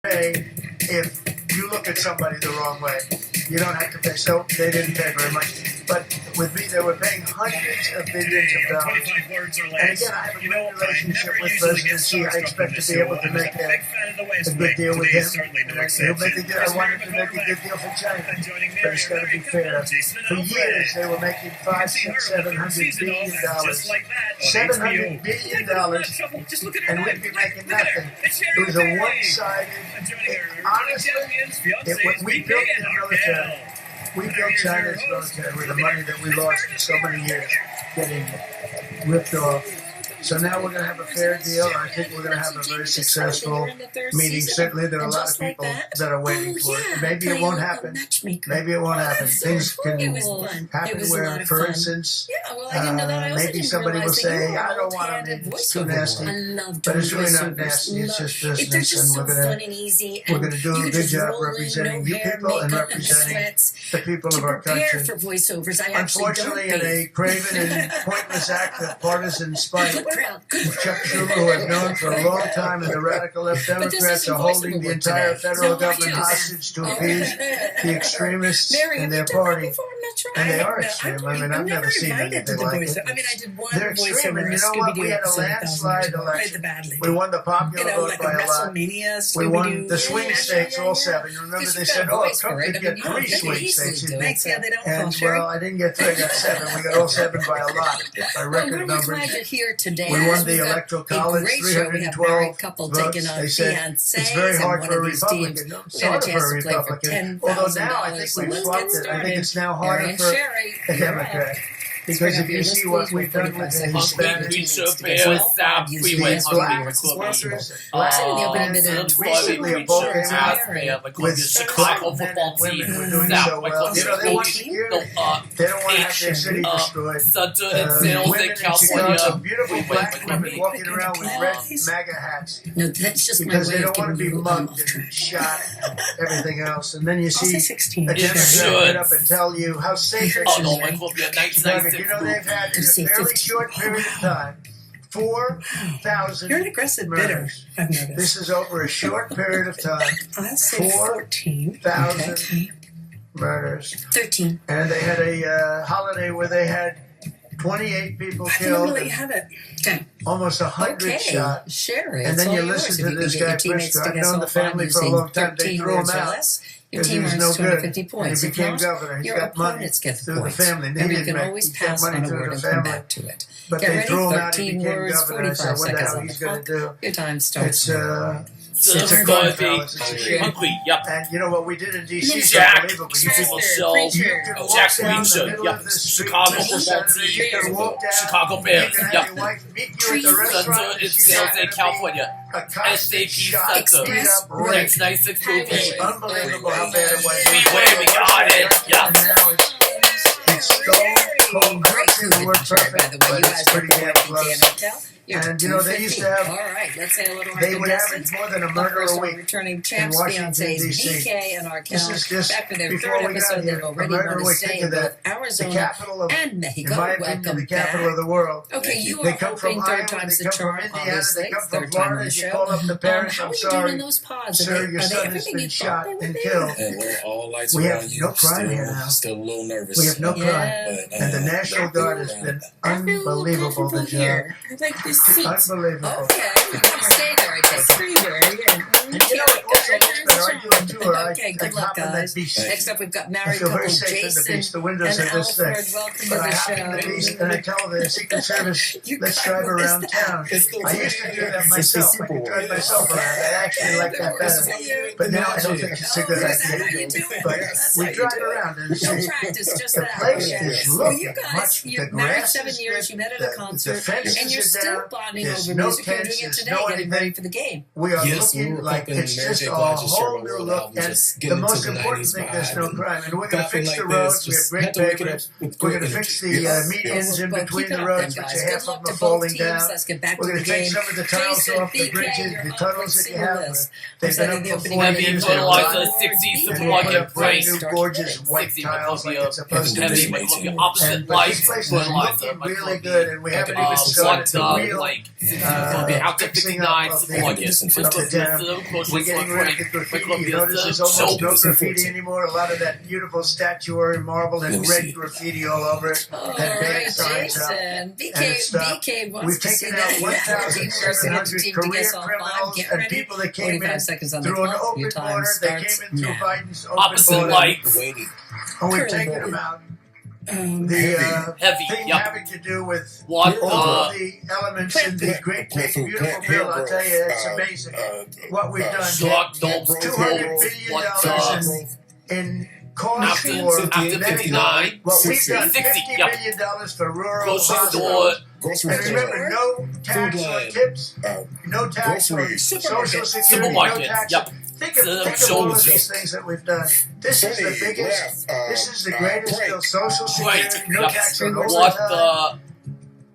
pay if you look at somebody the wrong way. You don't have to pay. So they didn't pay very much. But with me, they were paying hundreds of billions of dollars. And again, I have a great relationship with President Xi. I expect to be able to make a good deal with him. He'll make a good, I wanted to make a good deal for China. But it's got to be fair. For years, they were making $500, $600, $700 billion. $700 billion, and we'd be making nothing. It was a one-sided. Honestly, we built the military. We built China's military with the money that we lost for so many years getting ripped off. So now we're going to have a fair deal. I think we're going to have a very successful meeting. Certainly, there are a lot of people that are waiting for it. Maybe it won't happen. Maybe it won't happen. Things can happen where, for instance, maybe somebody will say, I don't want to be too nasty. But it's really not nasty. It's just business. And we're going to do a good job representing you people and representing the people of our country. Unfortunately, in a craven and pointless act of partisan spite, Chuck Schumer, who I've known for a long time, and the radical left Democrats are holding the entire federal government hostage to appease the extremists in their party. And they are extreme. I mean, I've never seen anything like it. They're extreme. And you know what? We had a landslide election. We won the popular vote by a lot. We won the swing states, all 7. You remember they said, oh, Trump could get 3 swing states. And, well, I didn't get 3, I got 7. We got all 7 by a lot, by record numbers. We won the Electoral College, 312 votes. They said it's very hard for a Republican. It's harder for a Republican. Although now I think we've swapped it. I think it's now harder for a Democrat. Because if you see what we've done with the Hispanics, with black workers, and recently a bowl came out with Chicago football team who doing so well. You know, they want security. They don't want to have their city destroyed. Women in Chicago, beautiful black women walking around with red MAGA hats. No, that's just because they don't want to be mugged and shot and everything else. And then you see a Democrat get up and tell you how safe it is. You know, they've had in a fairly short period of time 4,000 You're an aggressive murders. I've noticed. This is over a short period of time. I'll say 4,000 murders. 13. And they had a holiday where they had 28 people killed. Really have it. Okay. Almost 100 shot. Sherry, and then you listen to this guy, Pritzker. I've known the family for a long time. They threw him out. Your team earns no 250 points. And he became governor. He got money through the family. And you can always pass on a word and come back to it. But they threw him out. He became governor. I said, what the hell he's going to do? Your time starts. It's a good fellas. It's a shame. And you know what we did in D.C. is unbelievable. You can walk down the middle of the street. You can walk down. Chicago Bears. You can have your wife meet you at the restaurant. It's San Jose, California. A cop shot straight up Ranks raped. 96 movie. It's unbelievable how bad it was. We win, we got it. Yeah. And now it's so cold. It worked perfect, but it's pretty damn close. And, you know, they used to have, they would average more than a murder a week in Washington, D.C. This is just, before we got here, a murder a week. Think of that. The capital of, in my opinion, the capital of the world. They come from Iowa, they come from Indiana, they come from Florida. You call up the parents, I'm sorry, sir, your son has been shot and killed. We have no crime here now. Still a little nervous. We have no crime. And the National Guard has been unbelievable, the job. Unbelievable. Okay, stay there, I take. Stay there, yeah. And you know, also, been arguing too, okay, good luck, guys. Next up, we've got married couple Jason the windows and are this Alfred. thick. Welcome But I to hop in the the show. beast and I tell the Secret Service, let's drive around town. I used to do that myself. I could drive myself around. I actually like that better. But now I don't think it's a good idea. But we drive around and No practice, just the that. place Yeah. is Well, looking you guys, much. you're The married grass 7 is years, you met at a concert, the fences and you're are still down. bonding There's over no music. You're doing tents, it there's today, no getting ready anything. for the game. We are Yes, looking we're like hoping it's Mary just J. a Blige's whole whole new look. And the most important thing, there's no crime. And we're going to fix the roads. We have great pavers. We're going to fix the medians in between the roads, which are half of them are falling down. We're going to take some of the tiles off the bridges, the tunnels that you have. They've been up for 40 years. Like the 60s and supermarket put brand place. new, gorgeous white tiles like it's supposed to Heavy be. might be And opposite but life. this place is looking really good, and we haven't even What started the real like out to fixing 59 up supermarket. We're getting rid of the graffiti. You notice there's almost no graffiti anymore. A lot of that beautiful statuary marble and red graffiti all over it. All And bad right, signs up. Jason. BK wants We've to see taken out that. 1,700 career criminals and people that came in through an open border. They came in through Biden's open Opposite border. lights. And we've taken them out. The Heavy, thing yep. having to do with What all of the elements in the great, big, beautiful bill, I'll tell you, it's amazing what we've done. Shark dogs, $200 billion in cost after for 59, what we've done, 60, $50 yep. billion for rural Grocery hospitals. store, And remember, no tax on tips, no tax on social security, no supermarkets, tax. yep. Think of all of these things that we've done. This is the biggest, this is the greatest bill. Social security, Right, no yep. tax on What overtime, the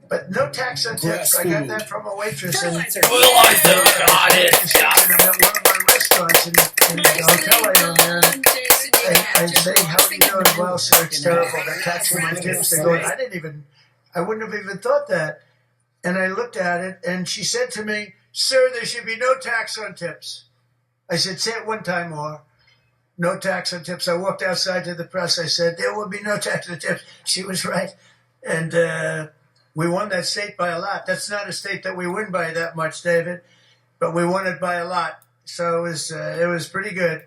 but no tax on tips. I got that from a waitress. Fertilizer. fertilizer, got it, And I'm at one of my restaurants in the hotel I own there. I say, how are you doing? Well, sir, it's terrible. They're taxing my tips. They go, I wouldn't have even thought that. And I looked at it, and she said to me, sir, there should be no tax on tips. I said, say it one time more. No tax on tips. I walked outside to the press. I said, there will be no tax on tips. She was right. And we won that state by a lot. That's not a state that we win by that much, David, but we won it by a lot. So it was pretty good.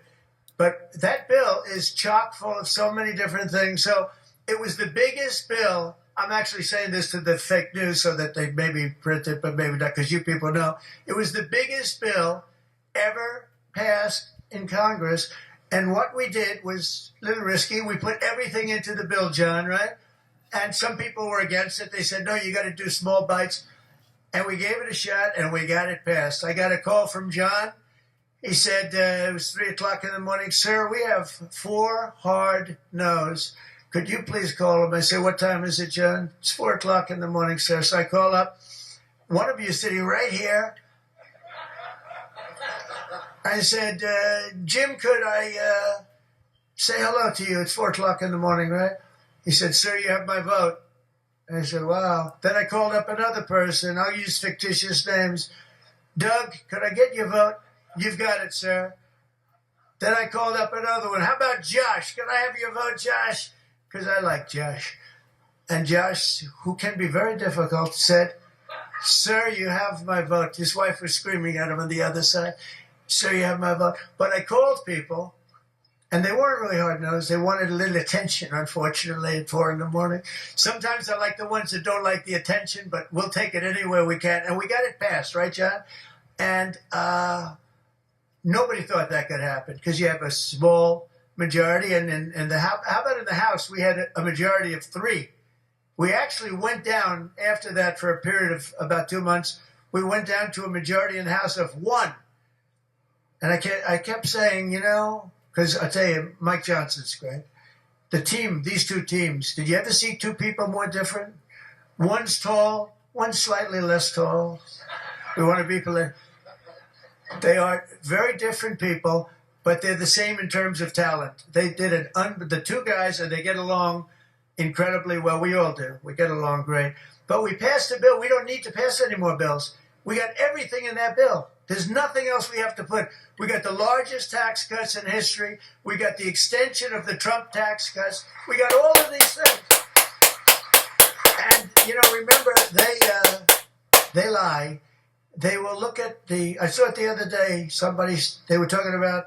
But that bill is chock full of so many different things. So it was the biggest bill. I'm actually saying this to the fake news so that they maybe print it, but maybe not, because you people know. It was the biggest bill ever passed in Congress. And what we did was a little risky. We put everything into the bill, John, right? And some people were against it. They said, no, you got to do small bites. And we gave it a shot, and we got it passed. I got a call from John. He said, it was 3 o'clock in the morning. Sir, we have 4 hard no's. Could you please call him? I said, what time is it, John? It's 4 o'clock in the morning, sir. So I call up. One of you is sitting right here. I said, Jim, could I say hello to you? It's 4 o'clock in the morning, right? He said, sir, you have my vote. And I said, wow. Then I called up another person. I'll use fictitious names. Doug, could I get your vote? You've got it, sir. Then I called up another one. How about Josh? Can I have your vote, Josh? Because I like Josh. And Josh, who can be very difficult, said, sir, you have my vote. His wife was screaming at him on the other side. Sir, you have my vote. But I called people, and they weren't really hard-nosed. They wanted a little attention, unfortunately, at 4 in the morning. Sometimes I like the ones that don't like the attention, but we'll take it anywhere we can. And we got it passed, right, John? And nobody thought that could happen because you have a small majority. And in the House, how about in the House, we had a majority of 3. We actually went down after that for a period of about 2 months. We went down to a majority in the House of 1. And I kept saying, because I tell you, Mike Johnson's great. The team, these 2 teams, did you ever see 2 people more different? One's tall, one's slightly less tall. We want to be people. They are very different people, but they're the same in terms of talent. They did the 2 guys, and they get along incredibly well. We all do. We get along great. But we passed a bill. We don't need to pass any more bills. We got everything in that bill. There's nothing else we have to put. We got the largest tax cuts in history. We got the extension of the Trump tax cuts. We got all of these things. And, remember, they lie. They will look at I saw it the other day, they were talking about,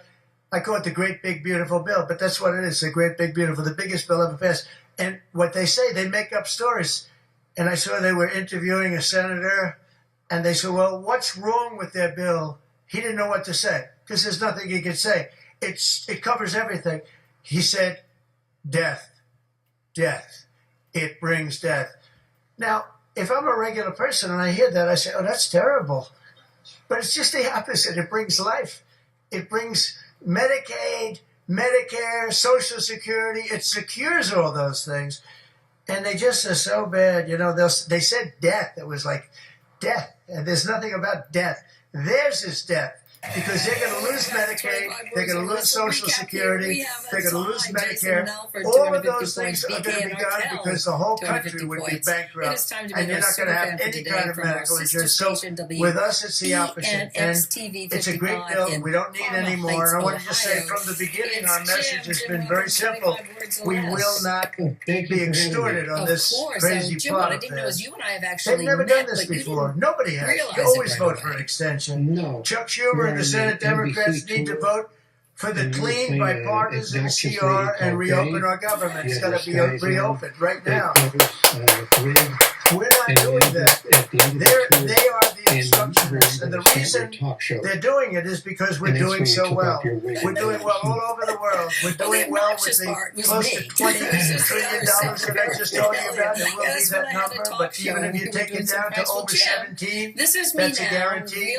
I call it the great big beautiful bill, but that's what it is, the great big beautiful, the biggest bill ever passed. And what they say, they make up stories. And I saw they were interviewing a senator, and they said, well, what's wrong with their bill? He didn't know what to say, because there's nothing he could say. It covers everything. He said, death. It brings death. Now, if I'm a regular person and I hear that, I say, oh, that's terrible. But it's just the opposite. It brings life. It brings Medicaid, Medicare, Social Security. It secures all those things. And they just are so bad. You know, they said death. It was like death. And there's nothing about death. Theirs is death. Because they're going to lose Medicaid, they're going to lose Social Security, they're going to lose Medicare. All of those things are going to be gone because the whole country would be bankrupt. And you're not going to have any kind of medical insurance. So with us, it's the opposite. And it's a great bill. We don't need any more. And I wanted to say from the beginning, our message has been very simple. We will not be extorted on this crazy plot of theirs. They've never done this before. Nobody has. You always vote for an extension. No. Chuck Schumer and the Senate Democrats need to vote for the clean, bipartisan CR and reopen our government. It's got to be reopened right now. We're not doing that. They are the obstructionists. And the reason they're doing it is because we're doing so well. We're doing well all over the world. We're doing well with the close to $20 trillion that I just told you about. It will be that number. But even if you take it down to over 17, that's a guarantee.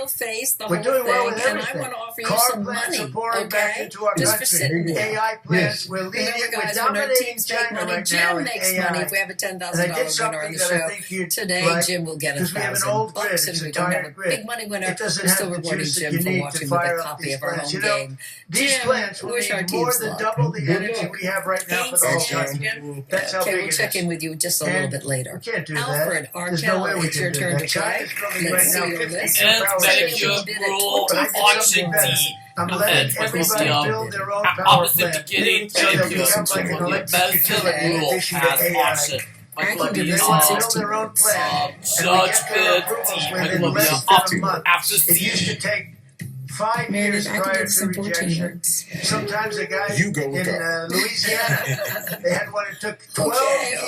We're doing well with everything. Car plants are pouring back into our country. AI plants, we're leading, we're dominating China right now in AI. And I did something that I think you'd like, Jim will get because we have an old grid, $1,000, it's and a we don't have tired a grid. big money winner. It doesn't We're have still the rewarding juice that Jim you for need watching to with fire a up copy these of our plants. home You know, game. these Jim, plants will wish our need more teams than luck. double the Good energy luck. we have right now for the Thanks, whole Jim. country. That's how Okay, big we'll it check is. in with you just a little bit later. We can't do that. Alfred, There's no way Arkell, we it's your can do turn that. to try. China's building right Let's now see your 52 list. And power thank stations. you, bro, But I did watching something better. I'm the letting event everybody video. build their own I power was the plant. beginning, So they'll thank you become like an to the electric utility in rule addition to as AI. option. I can Michael give They you want to some build their own plant, and we Judge get their approvals within less than a month. after It used to take 5 Meredith, years I can prior give to some 14 rejection. words. Sometimes a guy You go look in Louisiana, they had one that took 12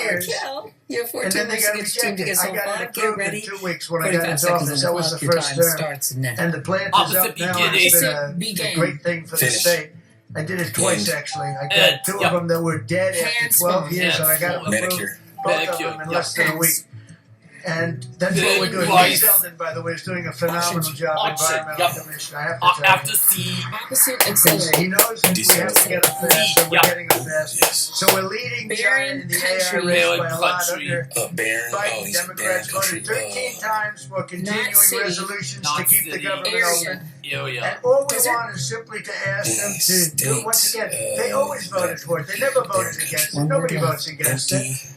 years. Arkell, you have And 14 then they minutes got to get your team to rejected. get I so got far. it Get approved in ready. 2 weeks when I got 45 into seconds on office. the That was clock. the Your first time term. starts now. And the plant is Opposite up now. beginning. It's been a great thing for the Finish. state. I did it twice, actually. I got 2 yep. of them that were dead after Hands 12 on. years, and I got them approved, Medicare. both of them in less than a week. And that's what we're doing. Right. Lee Zeldin, by the way, is doing a phenomenal job, Option. environmental Yep. commissioner. I have to tell After you. C, Opposite accelerate. He knows that we have to get them fast, and we're Yep. getting them fast. Yes. So we're leading China Barren in the country. AI race by a lot Country. under Barren. Oh, Biden. he's a Democrats barren voted country. 13 times for continuing city. resolutions to Not keep the city. government Area. open. area. And all we Desert. want is simply to ask them to State, do it once again. They always voted for it. They never voted against it. Nobody votes against it. Empty.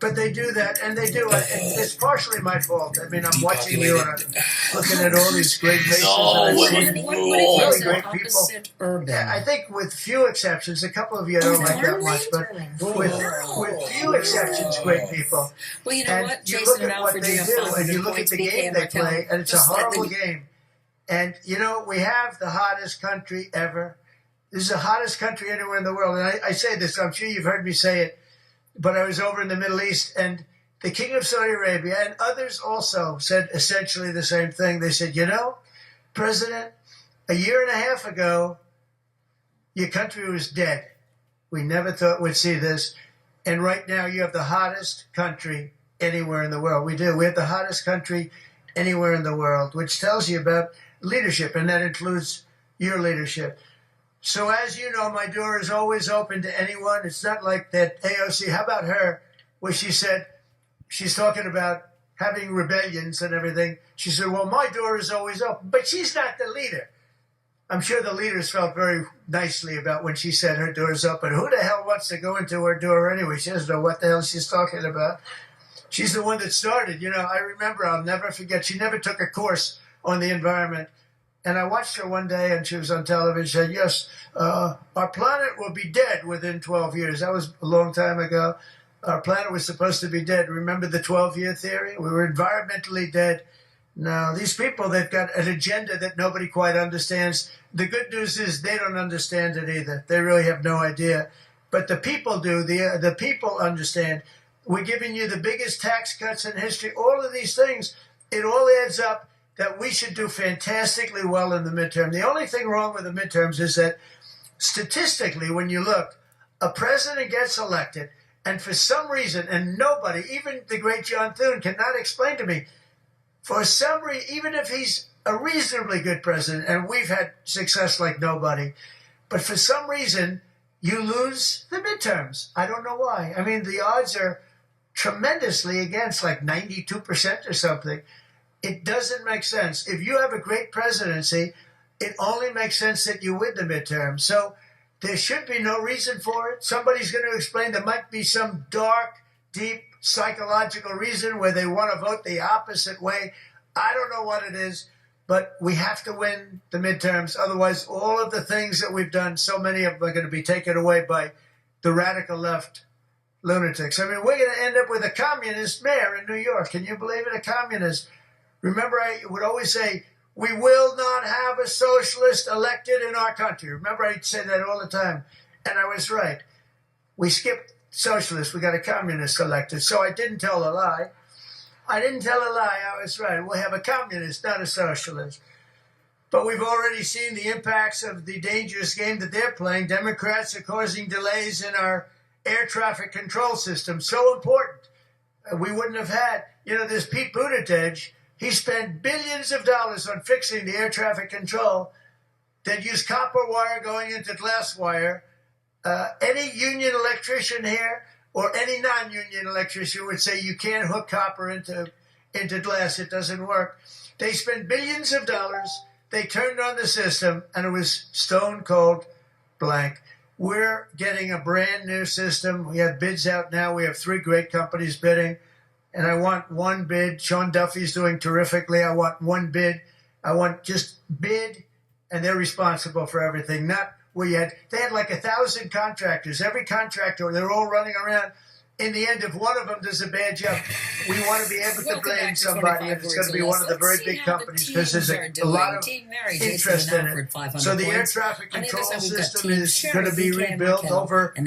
But they do that, and they do it. And it's partially my fault. I mean, I'm watching you and I'm looking at all these great faces. No, and I it see was What do you rules. call Really that? great people. Opposite urban. Yeah, I think with few exceptions, a couple of you I don't like that much, but with few exceptions, great people. Well, you know And what? you Jason look and at what Alfred, they you have do, and 500 you look at points. the BK game and they Raquel. play, and it's a Just let horrible them- game. And, you know, we have the hottest country ever. This is the hottest country anywhere in the world. And I say this, I'm sure you've heard me say it, but I was over in the Middle East, and the King of Saudi Arabia and others also said essentially the same thing. They said, you know, President, a year and a half ago, your country was dead. We never thought we'd see this. And right now, you have the hottest country anywhere in the world. We do. We have the hottest country anywhere in the world, which tells you about leadership, and that includes your leadership. So as you know, my door is always open to anyone. It's not like that AOC. How about her, where she said, she's talking about having rebellions and everything. She said, well, my door is always open. But she's not the leader. I'm sure the leaders felt very nicely about when she said her door's open. Who the hell wants to go into her door anyway? She doesn't know what the hell she's talking about. She's the one that started. You know, I remember, I'll never forget, she never took a course on the environment. And I watched her one day, and she was on television. She said, yes, our planet will be dead within 12 years. That was a long time ago. Our planet was supposed to be dead. Remember the 12-year theory? We were environmentally dead. Now, these people, they've got an agenda that nobody quite understands. The good news is they don't understand it either. They really have no idea. But the people do. The people understand. We're giving you the biggest tax cuts in history. All of these things, it all adds up that we should do fantastically well in the midterm. The only thing wrong with the midterms is that statistically, when you look, a president gets elected, and for some reason, and nobody, even the great John Thune, cannot explain to me, for some reason, even if he's a reasonably good president, and we've had success like nobody, But for some reason, you lose the midterms. I don't know why. I mean, the odds are tremendously against, like 92% or something. It doesn't make sense. If you have a great presidency, it only makes sense that you win the midterm. So there should be no reason for it. Somebody's going to explain there might be some dark, deep psychological reason where they want to vote the opposite way. I don't know what it is, but we have to win the midterms. Otherwise, all of the things that we've done, so many of them are going to be taken away by the radical left lunatics. I mean, we're going to end up with a communist mayor in New York. Can you believe it? A communist. Remember, I would always say, we will not have a socialist elected in our country. Remember, I'd say that all the time. And I was right. We skipped socialists. We got a communist elected. So I didn't tell a lie. I didn't tell a lie. I was right. We'll have a communist, not a socialist. But we've already seen the impacts of the dangerous game that they're playing. Democrats are causing delays in our air traffic control system. So important. We wouldn't have had, this Pete Buttigieg. He spent billions of dollars on fixing the air traffic control that used copper wire going into glass wire. Any union electrician here or any non-union electrician would say you can't hook copper into glass. It doesn't work. They spent billions of dollars. They turned on the system, and it was stone cold blank. We're getting a brand new system. We have bids out now. We have 3 great companies bidding. And I want one bid. Sean Duffy's doing terrifically. I want one bid. I want just bid, and they're responsible for everything. Not where they had like 1,000 contractors. Every contractor, they're all running around. In the end, if one of them does a bad job, we want to be able to blame somebody, and it's going to be one of the very big companies because there's a lot of interest in it. So the air traffic control system is going to be rebuilt. Over 1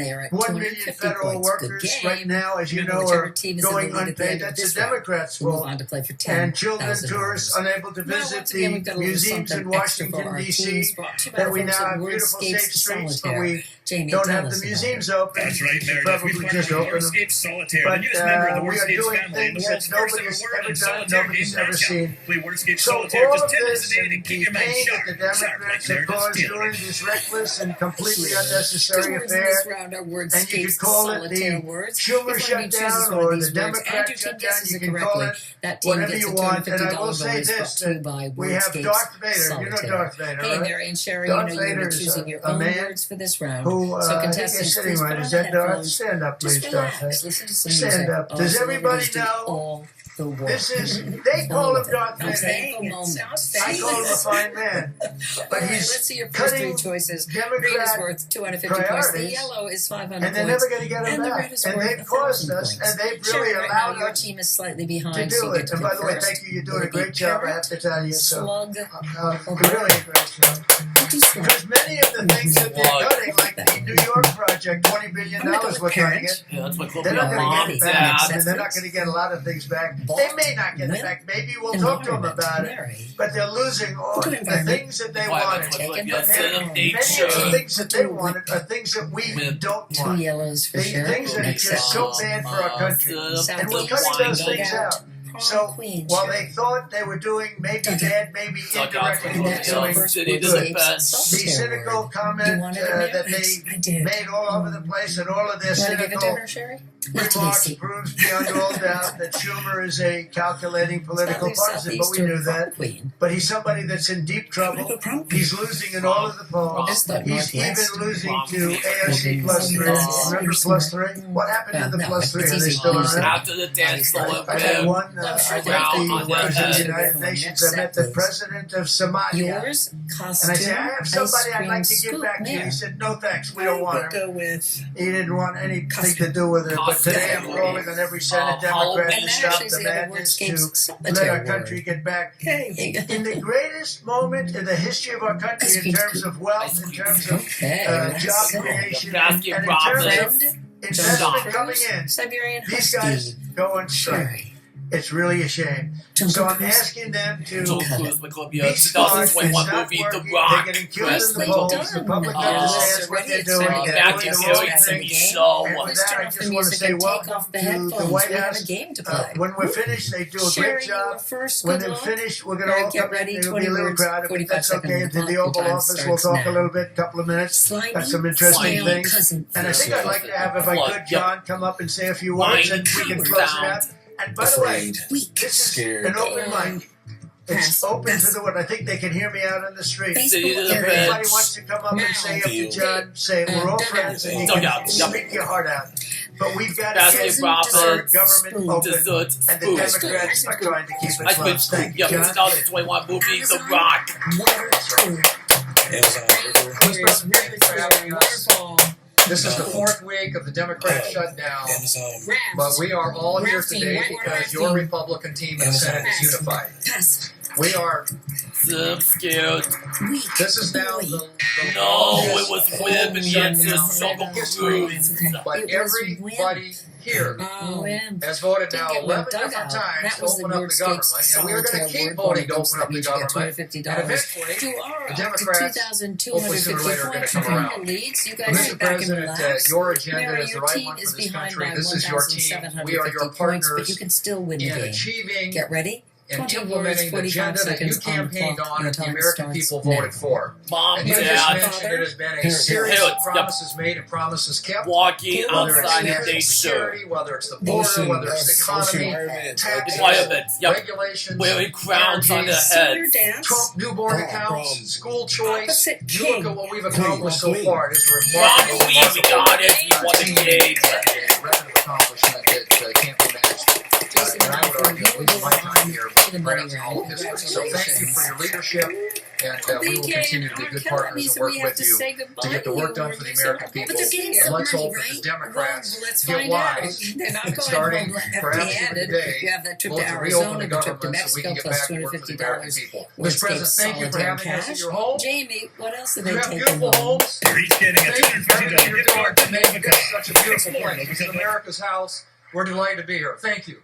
million federal workers right now, as you know, are going unpaid. That's the Democrats' fault. And children, tourists, unable to visit the museums in Washington, D.C. That we now have beautiful safe streets, but we don't have the museums open. That's right, Meredith. Probably just open them. Solitaire. But The newest member of the we are Wordscapes doing family, things the world's that first nobody's ever word ever and done, solitaire nobody's game ever mashup. seen. Play Wordscapes So Solitaire. all Just of 10 minutes a this day to and keep the your mind pain sharp. that the Democrats have caused during this reckless and completely unnecessary affair, and you could call it the Schumer shutdown or the Democrat shutdown, you can call it whatever you want. And I will say this, that we have Darth Vader. You know Darth Vader, Hey, right? Mary and Sherry, Darth you're Vader is choosing your a own man words for this round. who, So I think contestants, you're please sitting put right. on Is the that Darth? headphones. Stand up, Just please, Darth. relax. Listen to some Stand music. up. Does everybody know? All the work. This is, they call him Darth I'm Vader. saying for a moment. I call him a fine man. But Let's he's see your first 3 cutting choices. Green is Democrat worth 250 points. The priorities, yellow is 500 and they're points. never going to get him And the back. red is And worth they've caused 1,000 us, points. and they've Sherry, really right now, allowed your us team is slightly to behind, so do you get it. to And pick by the way, first. thank you. You're doing Will a it be great job, I parrot, have to tell you. So, slug, really a great job. Because many of the things that they're cutting, like the New York project, $20 billion we're cutting it. Yeah, that's my club. They're not going to get it back. Yeah. I mean, they're not going to get a lot of things back. They may not get it back. Maybe we'll talk to them about it. But they're losing all the things that they wanted. Many of the things that they wanted are things that we don't 2 want. yellows for Things Sherry. that are just so bad for our country. And we're cutting those things out. So while they thought they were doing maybe bad, maybe indirectly doing good, the cynical comment that they made all over the place and all of their cynical remarks proves beyond all doubt that Schumer is a calculating political partisan, but we knew that. But he's somebody that's in deep trouble. He's losing in all of the polls. He's even losing to AOC plus 3. Remember plus 3? What happened to the plus 3? Are they still around? After the dance floor, I had one. I met when I was in the United Nations. I met the president of Somalia. Yours, And I said, I have somebody I'd like to give back to you. He said, no thanks, we don't want him. He didn't want anything to do with it. But today I'm calling on every Senate Democrat to stop the madness, to let our country get back. In the greatest moment in the history of our country in terms of wealth, in terms of job creation, and in terms of investment coming in, Siberian these Husky. guys go on strike. It's really a shame. So I'm asking them to Tom Cruise, be Columbia, smart and 2021 stop movie, The working. They're Rock. getting killed in the Nicely polls. The done. public Oh. understands what they're doing. Already They're Matthew doing the Perry right to thing. me And show. for Please that, turn I off the just want to music say and take welcome off the to the headphones. White We have a House. game to play. When we're finished, they do a Sherry, great you were job. first. When Good they're luck. finished, we're going to Eric, all get come in. ready. It'll 20 be a little words, crowded, but 45 that's okay. seconds. Into the Your Oval time Office, we'll starts talk a now. little bit, couple of minutes. Slimy, Got some interesting slimy things. cousin. And I think I'd like to have, if I could, John, come up and say a few words, and we can close it out. And by the way, Weak. this is Scared. an open mic. It's open to the world. I think they can hear me out on the street. City to If the anybody bench. wants to come up and say up to Field. John, say we're all friends and you Dugout. can speak your heart out. But we've got to get Basketball, our government open, dessert, and the spoon. Democrats are trying to keep it I spent closed. Thank you, yeah, John. 2021 movie, The Rock. Water tour. Waterfall. This is the fourth week of the Democrat shutdown, but we are all here today because your Republican team in the Senate is unified. Pass. We are. I'm scared. Weak. This is now the No, it was Webb and Yancey shutdown Struggle history, Cruise. but It was everybody here Oh, man. has voted now Didn't get 11 one different dugout. times That to was the open up Word the States government, and we are going to solitaire keep word voting to bonus open that up the means you get government. $250. And eventually, You are the up Democrats, to hopefully sooner or 2,250 later, are going points to come from around. your leads. You guys Mr. sit back and President, relax. your agenda Mary, is the your right team one is for this behind country. by This is your team. We are your 1,750 points, but partners you can still win the in game. achieving Get ready. and 20 words, implementing the 45 agenda that you seconds on the campaigned clock. on Your and the time American starts people now. voted for. Mom, And you just Dad, mentioned it has been a Here, series here. of promises made and promises kept. walking Whether it's outside the national nature. security, whether it's the border, whether it's the economy, taxes, Environment, yep. regulations, Wearing crowns on their energies, heads. dance. Trump newborn accounts, school choice. Opposite You look king. at what we've accomplished so Queen. far. It is a Mom, remarkable, we got it. You won the game. a record of accomplishment that can't be matched. And I would argue, at least my time here, perhaps in all of history. So thank you for your leadership, and we will continue to be good partners and work with you to get the work done for the American people. But they're getting And some let's money, hope that the right? Democrats Well, let's get find out. wise They're not and going starting home perhaps even empty-handed. today, You have that trip vote to to reopen Arizona, the the trip to government so we Mexico can get plus back to work for the American $250. people. Word Mr. President, States thank you for solitaire having us at cash. your home. Jamie, what else have You they have taken beautiful home? homes. Each getting a Thank you for everything $250 you're gift doing card to to make this Mexico. such a beautiful place. This is America's house. We're delighted to be here. Thank you.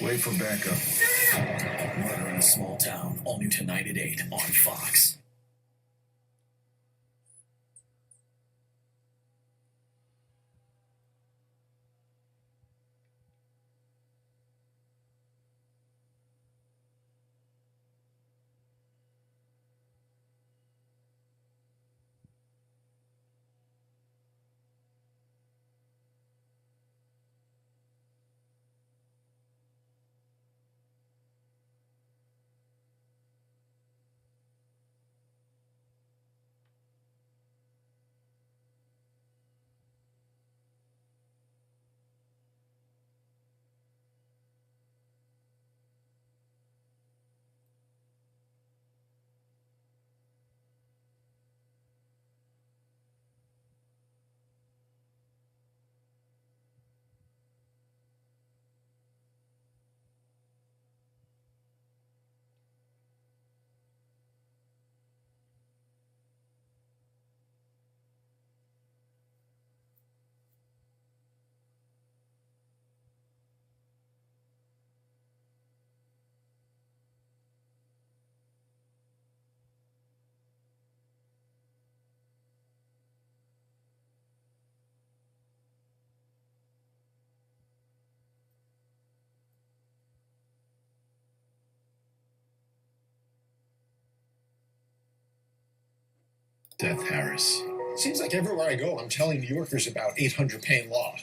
Wait for backup. Murder in a Small Town. All new tonight at 8 on Fox. Death Harris. Seems like everywhere I go, I'm telling New Yorkers about 800 pain law.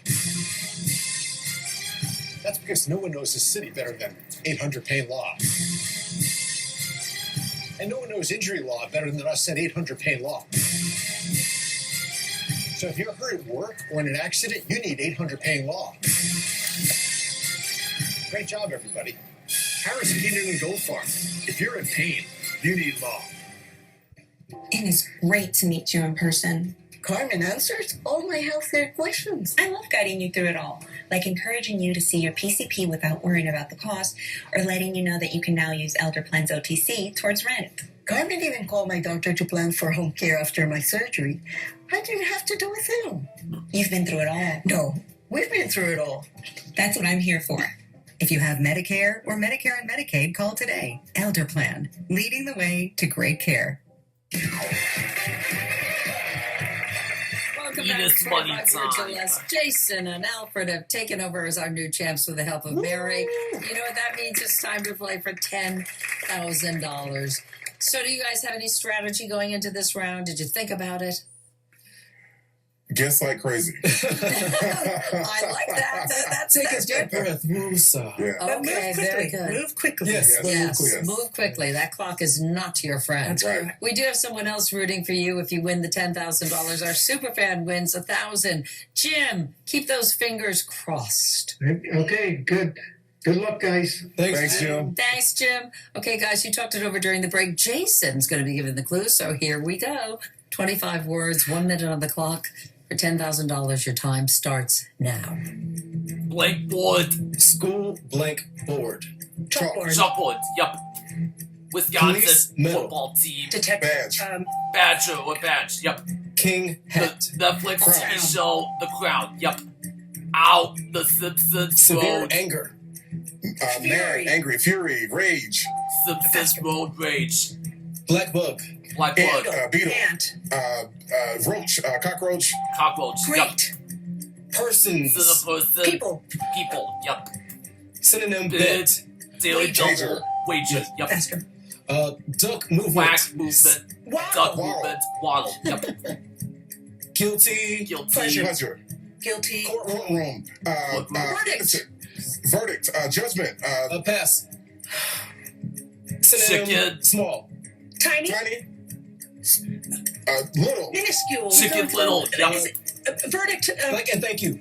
That's because no one knows this city better than 800 pain law. And no one knows injury law better than us at 800 pain law. So if you're hurt at work or in an accident, you need 800 pain law. Great job, everybody. Harris Keenan and Gold Farm. If you're in pain, you need law. It is great to meet you in person. Carmen answers all my healthcare questions. I love guiding you through it all, like encouraging you to see your PCP without worrying about the cost, or letting you know that you can now use Elder Plan's OTC towards rent. Carmen even called my doctor to plan for home care after my surgery. I didn't have to do a thing. You've been through it all. No, we've been through it all. That's what I'm here for. If you have Medicare or Medicare and Medicaid, call today. Elder Plan, leading the way to great care. Welcome It back is to money 25 Words or time. Less. Jason and Alfred have taken over as our new champs with the help of Mary. You know what that means? It's time to play for $10,000. So do you guys have any strategy going into this round? Did you think about it? Guess like crazy. I like that. That's Take a good. deep breath, Musa. Yeah. Okay, very good. Move quickly. Yes. Yes, Yes. move quickly. That clock is not your friend. That's Right. We do have someone else rooting for you if you win the $10,000. Our super fan wins $1,000. Jim, keep those fingers crossed. Okay, good. Good luck, guys. Thanks, Jim. Thanks, Jim. Okay, guys, you talked it over during the break. Jason's going to be giving the clue, so here we go. 25 words, 1 minute on the clock. For $10,000, your time starts now. Blackboard. School blank board. Chalkboard. Chalkboard. Yup. Police Wisconsin medal. football team. Detective. Badge. Badger or badge. Yup. King The hat. Netflix Crown. TV show The Crown. Yup. Ow. The Simpsons Severe Road. anger. Mad, angry, fury, rage, Simpsons Road Rage. Black bug. Blackboard. beetle, Ant. roach, cockroach, Cockroach. Yup. Great. Persons. Person. People. People. Yup. Synonym Bid. bit. Daily Wager. double. Wager. Yup. Faster. Duck movement. Whack movement. Wow. Duck Waddle. movement. Waddle. Yup. Guilty. Guilty. pleasure, Guilty. courtroom, Verdict. verdict, judgment, Pass. Synonym Chicken. small. Tiny. tiny, little, Minuscule. Chicken Little. Yup. Verdict. Like and thank you.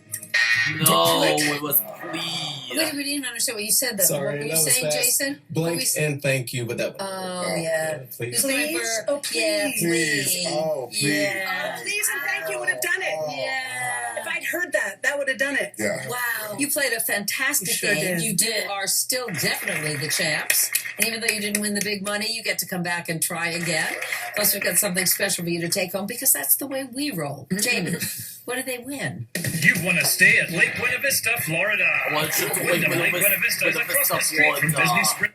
No, it was please. Wait, we didn't understand what you said. That. Sorry, what were you that was saying, fast. Jason? What Blank we s- and thank you, but that. Oh, yeah. Please. Who's going Please? for- Oh, Yeah, please. please. Oh, please. Yeah. Oh, please and thank you would have done it. Oh. Yeah. If I'd heard that, that would have done it. Yeah. Wow. You played a fantastic You sure game. did. You are still definitely the champs. And even though you didn't win the big money, you get to come back and try again. Plus, we've got something special for you to take home because that's the way we roll. Jamie, What did they win? You want to stay at Lake Buena Vista, Florida. Well, it's just Wyndham Lake Buena Vista is across the street from Disney Springs.